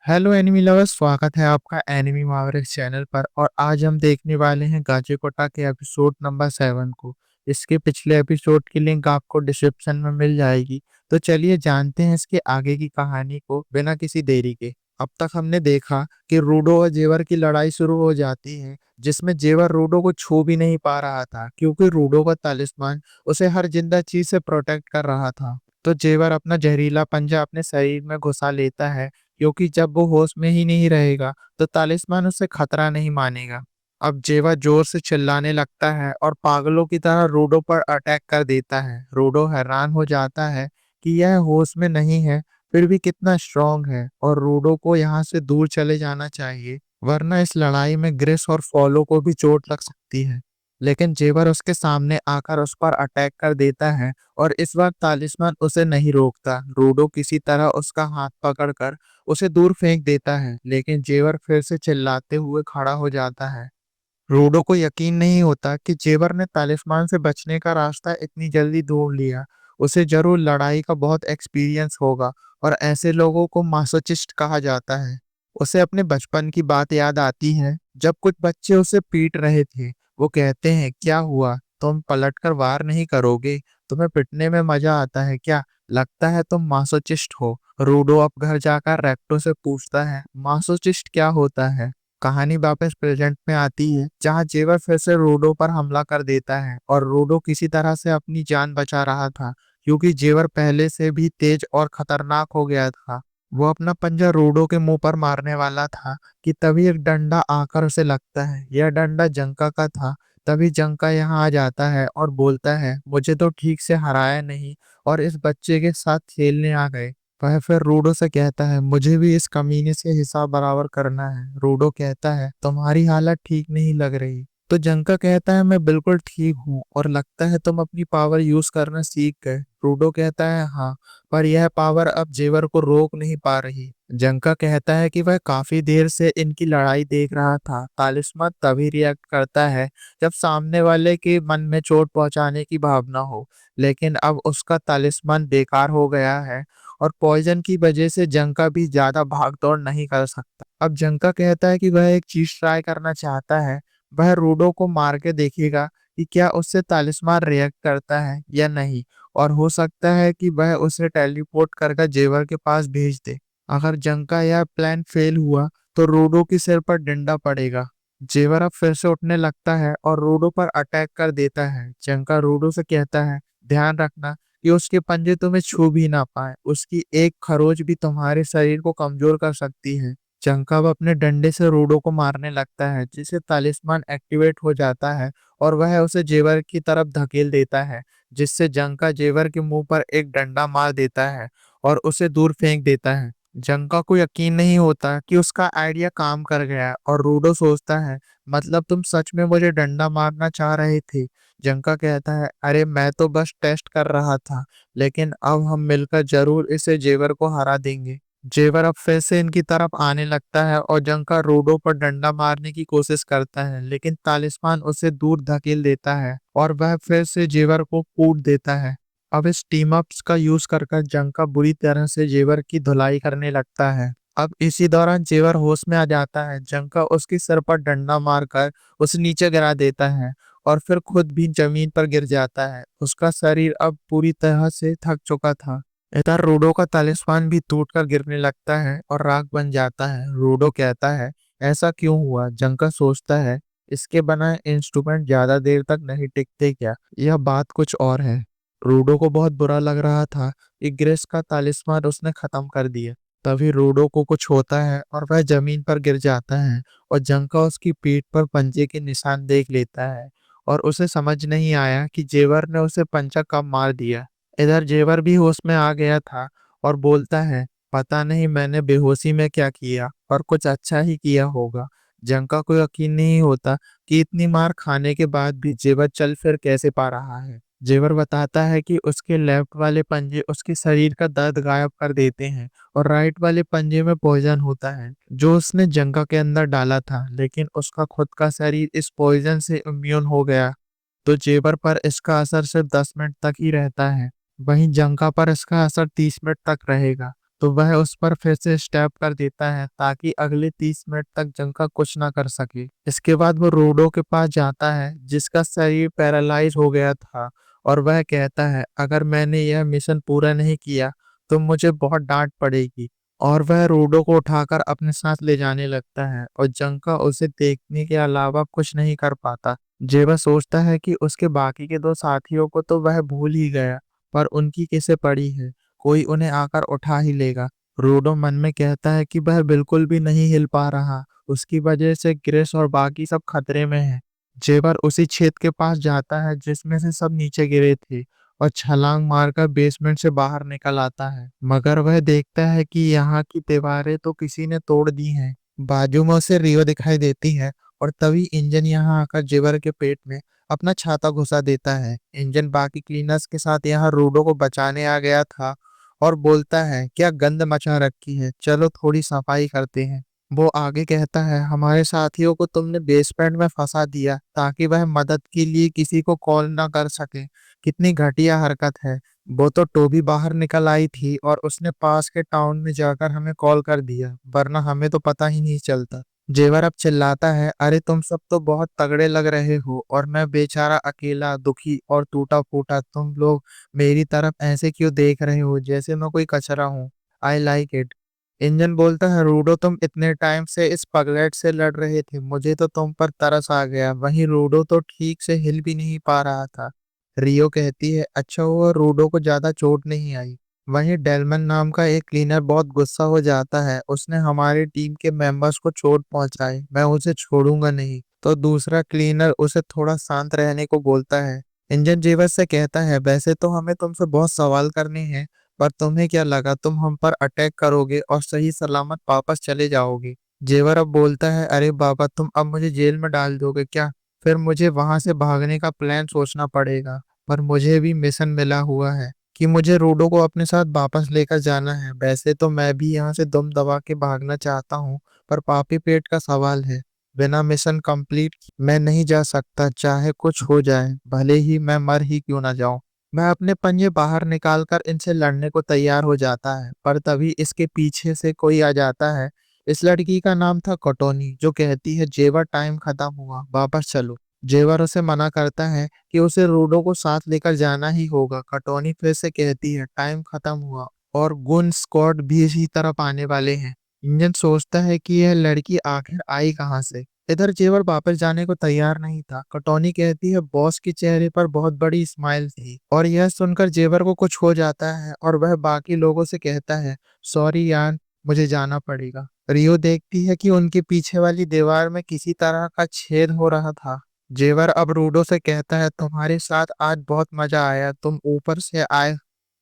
Hello enemy lovers, स्वागत है आपका एनिमी मावरिक्स चैनल पर। और आज हम देखने वाले हैं गाची के एपिसोड नंबर 7 को। इसके पिछले एपिसोड की लिंक आपको डिस्क्रिप्शन में मिल जाएगी। तो चलिए जानते हैं इसके आगे की कहानी को बिना किसी देरी के। अब तक हमने देखा कि रूडो और जेवर की लड़ाई शुरू हो जाती है, जिसमें जेवर रूडो को छू भी नहीं पा रहा था क्योंकि रूडो का तालिस्मान उसे हर जिंदा चीज से प्रोटेक्ट कर रहा था। तो जेवर अपना जहरीला पंजा अपने शरीर में घुसा लेता है, क्योंकि जब वो होश में ही नहीं रहेगा तो तालिस्मान उसे खतरा नहीं मानेगा। अब जेवा जोर से चिल्लाने लगता है और पागलों की तरह रूडो पर अटैक कर देता है। रूडो हैरान हो जाता है कि यह होश में नहीं है, फिर भी कितना स्ट्रांग है, और रूडो को यहाँ से दूर चले जाना चाहिए, वरना इस लड़ाई में ग्रेस और फॉलो को भी चोट लग सकती है। लेकिन जेवर उसके सामने आकर उस पर अटैक कर देता है, और इस बार तालिस्मान उसे नहीं रोकता। रूडो किसी तरह उसका हाथ पकड़कर उसे दूर फेंक देता है, लेकिन जेवर फिर से चिल्लाते हुए खड़ा हो जाता है। रूडो को यकीन नहीं होता कि जेवर ने तालिस्मान से बचने का रास्ता इतनी जल्दी ढूंढ लिया। उसे जरूर लड़ाई का बहुत एक्सपीरियंस होगा, और ऐसे लोगों को मासोचिस्ट कहा जाता है। उसे अपने बचपन की बात याद आती है, जब कुछ बच्चे उसे पीट रहे थे। वो कहते हैं, क्या हुआ, तुम पलटकर वार नहीं करोगे? तुम्हें पिटने में मजा आता है क्या? लगता है तुम मासोचिस्ट हो। रूडो अब घर जाकर रेक्टो से पूछता है, मासोचिस्ट क्या होता है? कहानी वापस प्रेजेंट में आती है, जहां जेवर फिर से रूडो पर हमला कर देता है, और रूडो किसी तरह से अपनी जान बचा रहा था, क्योंकि जेवर पहले से भी तेज और खतरनाक हो गया था। वो अपना पंजा रूडो के मुंह पर मारने वाला था कि तभी एक डंडा आकर उसे लगता है। यह डंडा जंका का था। तभी जंका यहाँ आ जाता है और बोलता है, मुझे तो ठीक से हराया नहीं और इस बच्चे के साथ खेलने आ गए। वह फिर रूडो से कहता है, मुझे भी इस कमीने से हिसाब बराबर करना है। रूडो कहता है, तुम्हारी हालत ठीक नहीं लग रही। तो जंका कहता है, मैं बिल्कुल ठीक हूँ, और लगता है तुम अपनी पावर यूज करना सीख गए। रूडो कहता है, हाँ, पर यह पावर अब जेवर को रोक नहीं पा रही। जंका कहता है कि वह काफी देर से इनकी लड़ाई देख रहा था। तालिस्मान तभी रिएक्ट करता है जब सामने वाले के मन में चोट पहुंचाने की भावना हो, लेकिन अब उसका तालिस्मान बेकार हो गया है, और पॉइजन की वजह से जंका भी ज्यादा भाग दौड़ नहीं कर सकता। अब जंका कहता है कि वह एक चीज ट्राई करना चाहता है। वह रूडो को मार के देखेगा कि क्या उससे तालिस्मान रिएक्ट करता है या नहीं, और हो सकता है कि वह उसे टेलीपोर्ट करके जेवर के पास भेज दे। अगर जंका यह प्लान फेल हुआ तो रूडो के सिर पर डंडा पड़ेगा। जेवर अब फिर से उठने लगता है और रूडो पर अटैक कर देता है। जंका रूडो से कहता है, ध्यान रखना कि उसके पंजे तुम्हें छू भी ना पाए। उसकी एक खरोच भी तुम्हारे शरीर को कमजोर कर सकती है। जंकब अपने डंडे से रूडो को मारने लगता है, जिससे तालिस्मान एक्टिवेट हो जाता है, और वह उसे जेवर की तरफ धकेल देता है, जिससे जंका जेवर के मुंह पर एक डंडा मार देता है और उसे दूर फेंक देता है। जंका को यकीन नहीं होता कि उसका आइडिया काम कर गया, और रूडो सोचता है, मतलब तुम सच में मुझे डंडा मारना चाह रहे थे? जंका कहता है, अरे मैं तो बस टेस्ट कर रहा था, लेकिन अब हम मिलकर जरूर इसे जेवर को हरा देंगे। जेवर अब फिर से इनकी तरफ आने लगता है और जंका रोडो पर डंडा मारने की कोशिश करता है, लेकिन तालिस्मान उसे दूर धकेल देता है और वह फिर से जेवर को कूट देता है। अब इस टीम अप्स का यूज कर जंका बुरी तरह से जेवर की धुलाई करने लगता है। अब इसी दौरान जेवर होश में आ जाता है। जंका उसके सर पर डंडा मारकर उसे नीचे गिरा देता है, और फिर खुद भी जमीन पर गिर जाता है। उसका शरीर अब पूरी तरह से थक चुका था। इधर रूडो का तालिस्मान भी टूटकर गिरने लगता है और राख बन जाता है। रूडो कहता है, ऐसा क्यों हुआ? जंका सोचता है, इसके बनाए इंस्ट्रूमेंट ज्यादा देर तक नहीं टिकते क्या? यह बात कुछ और है। रूडो को बहुत बुरा लग रहा था कि ग्रेस का तालिस्मान उसने खत्म कर दिया। तभी रूडो को कुछ होता है और वह जमीन पर गिर जाता है, और जंका उसकी पीठ पर पंजे के निशान देख लेता है, और उसे समझ नहीं आया कि जेवर ने उसे पंचा कब मार दिया। इधर जेवर भी होश में आ गया था और बोलता है, पता नहीं मैंने बेहोशी में क्या किया, और कुछ अच्छा ही किया होगा। जंका को यकीन नहीं होता कि इतनी मार खाने के बाद भी जेवर चल फिर कैसे पा रहा है। जेवर बताता है कि उसके लेफ्ट वाले पंजे उसके शरीर का दर्द गायब कर देते हैं, और राइट वाले पंजे में पॉइजन होता है जो उसने जंका के अंदर डाला था, लेकिन उसका खुद का शरीर इस पॉइजन से इम्यून हो गया। तो जेवर पर इसका असर सिर्फ 10 मिनट तक ही रहता है, वहीं जंका पर इसका असर 30 मिनट तक रहेगा। तो वह उस पर फिर से स्टैब कर देता है ताकि अगले 30 मिनट तक जंका कुछ ना कर सके। इसके बाद वो रोडो के पास जाता है जिसका शरीर पैरालाइज हो गया था और वह कहता है अगर मैंने यह मिशन पूरा नहीं किया तो मुझे बहुत डांट पड़ेगी। और वह रोडो को उठाकर अपने साथ ले जाने लगता है और जंका उसे देखने के अलावा कुछ नहीं कर पाता। जेबा सोचता है कि उसके बाकी के दो साथियों को तो वह भूल ही गया, पर उनकी कैसे पड़ी है, कोई उन्हें आकर उठा ही लेगा। रोडो मन में कहता है कि वह बिल्कुल भी नहीं हिल पा रहा, उसकी वजह से ग्रेस और बाकी सब खतरे में है। जेबर उसी छेद के पास जाता है जिसमें से सब नीचे गिरे थे और छलांग मारकर बेसमेंट से बाहर निकल आता है, मगर वह देखता है कि यहाँ की दीवारें तो किसी ने तोड़ दी हैं। बाजू में उसे रियो दिखाई देती है और तभी इंजन यहाँ आकर जेबर के पेट में अपना छाता घुसा देता है। इंजन बाकी क्लीनर्स के साथ यहाँ रोडो को बचाने आ गया था और बोलता है क्या गंद मचा रखी है, चलो थोड़ी सफाई करते हैं। वो आगे कहता है हमारे साथियों को तुमने बेसमेंट में फंसा दिया ताकि वह मदद के लिए किसी को कॉल ना कर सके। कितनी घटिया हरकत है। वो तो टोबी बाहर निकल आई थी और उसने पास के टाउन में जाकर हमें कॉल कर दिया, वरना हमें तो पता ही नहीं चलता। जेवर अब चिल्लाता है अरे तुम सब तो बहुत तगड़े लग रहे हो और मैं बेचारा अकेला दुखी और टूटा फूटा, तुम लोग मेरी तरफ ऐसे क्यों देख रहे हो जैसे मैं कोई कचरा हूँ। I like it. इंजन बोलता है रूडो तुम इतने टाइम से इस पगलेट से लड़ रहे थे, मुझे तो तुम पर तरस आ गया। वहीं रूडो तो ठीक से हिल भी नहीं पा रहा था। रियो कहती है अच्छा हुआ रूडो को ज्यादा चोट नहीं आई। वहीं डेलमन नाम का एक क्लीनर बहुत गुस्सा हो जाता है, उसने हमारी टीम के मेंबर्स को चोट पहुंचाई, मैं उसे छोड़ूंगा नहीं। तो दूसरा क्लीनर उसे थोड़ा शांत रहने को बोलता है। इंजन जेवर से कहता है वैसे तो हमें तुमसे बहुत सवाल करने हैं, पर तुम्हें क्या लगा तुम हम पर अटैक करोगे और सही सलामत वापस चले जाओगे। जेवर अब बोलता है अरे बाबा तुम अब मुझे जेल में डाल दोगे क्या, फिर मुझे वहां से भागने का प्लान सोचना पड़ेगा। पर मुझे भी मिशन मिला हुआ है कि मुझे रोडो को अपने साथ वापस लेकर जाना है। वैसे तो मैं भी यहाँ से दम दबा के भागना चाहता हूँ, पर पापी पेट का सवाल है, बिना मिशन कंप्लीट मैं नहीं जा सकता, चाहे कुछ हो जाए, भले ही मैं मर ही क्यों ना जाऊं। मैं अपने पंजे बाहर निकालकर इनसे लड़ने को तैयार हो जाता है, पर तभी इसके पीछे से कोई आ जाता है। इस लड़की का नाम था कटोनी, जो कहती है जेवर टाइम खत्म हुआ, वापस चलो। जेवर उसे मना करता है कि उसे रूडो को साथ लेकर जाना ही होगा। कटोनी फिर से कहती है टाइम खत्म हुआ और गुन स्क्वाड भी इसी तरफ आने वाले हैं। इंजन सोचता है कि यह लड़की आखिर आई कहाँ से। इधर जेवर वापस जाने को तैयार नहीं था। कटौनी कहती है बॉस के चेहरे पर बहुत बड़ी स्माइल थी और यह सुनकर जेवर को कुछ हो जाता है और वह बाकी लोगों से कहता है सॉरी यार, मुझे जाना पड़ेगा। रियो देखती है कि उनके पीछे वाली दीवार में किसी तरह का छेद हो रहा था। जेवर अब रूडो से कहता है तुम्हारे साथ आज बहुत मजा आया, तुम ऊपर से आए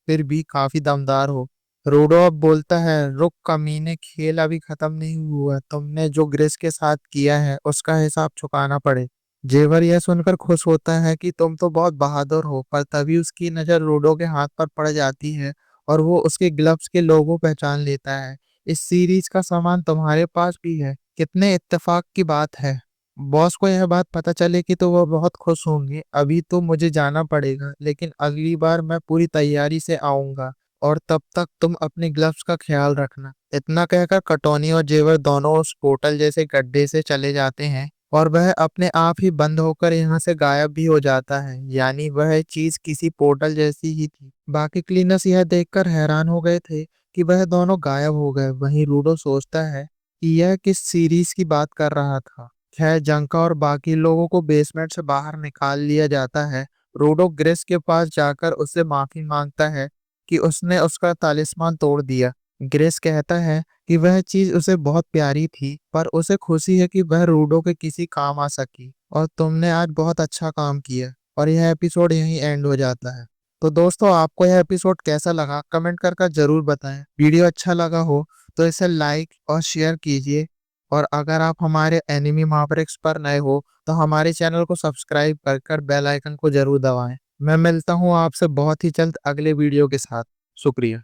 फिर भी काफी दमदार हो। रूडो अब बोलता है रुक कमीने, खेल अभी खत्म नहीं हुआ, तुमने जो ग्रेस के साथ किया है उसका हिसाब चुकाना पड़े। जेवर यह सुनकर खुश होता है कि तुम तो बहुत बहादुर हो, पर तभी उसकी नजर रूडो के हाथ पर पड़ जाती है और वो उसके ग्लव्स के लोगो पहचान लेता है। इस सीरीज का सामान तुम्हारे पास भी है, कितने इत्तेफाक की बात है। बॉस को यह बात पता चलेगी तो वो बहुत खुश होंगे। अभी तो मुझे जाना पड़ेगा, लेकिन अगली बार मैं पूरी तैयारी से आऊंगा और तब तक तुम अपने ग्लव्स का ख्याल रखना। इतना कहकर कटोनी और जेवर दोनों उस पोर्टल जैसे गड्ढे से चले जाते हैं और वह अपने आप ही बंद होकर यहाँ से गायब भी हो जाता है, यानी वह चीज किसी पोर्टल जैसी ही थी। बाकी क्लीनर्स यह देखकर हैरान हो गए थे कि वह दोनों गायब हो गए। वहीं रूडो सोचता है कि यह किस सीरीज की बात कर रहा था। खैर जंका और बाकी लोगों को बेसमेंट से बाहर निकाल लिया जाता है। रोडो ग्रेस के पास जाकर उससे माफी मांगता है कि उसने उसका तालिस्मान तोड़ दिया। ग्रेस कहता है कि वह चीज उसे बहुत प्यारी थी, पर उसे खुशी है कि वह रूडो के किसी काम आ सकी और तुमने आज बहुत अच्छा काम किया। और यह एपिसोड यहीं एंड हो जाता है। तो दोस्तों आपको यह एपिसोड कैसा लगा कमेंट कर जरूर बताएं। वीडियो अच्छा लगा हो तो इसे लाइक और शेयर कीजिए। और अगर आप हमारे एनिमी मैवरिक्स पर नए हो तो हमारे चैनल को सब्सक्राइब कर बेल आइकन को जरूर दबाएं। मैं मिलता हूँ आपसे बहुत ही जल्द अगले वीडियो के साथ। शुक्रिया।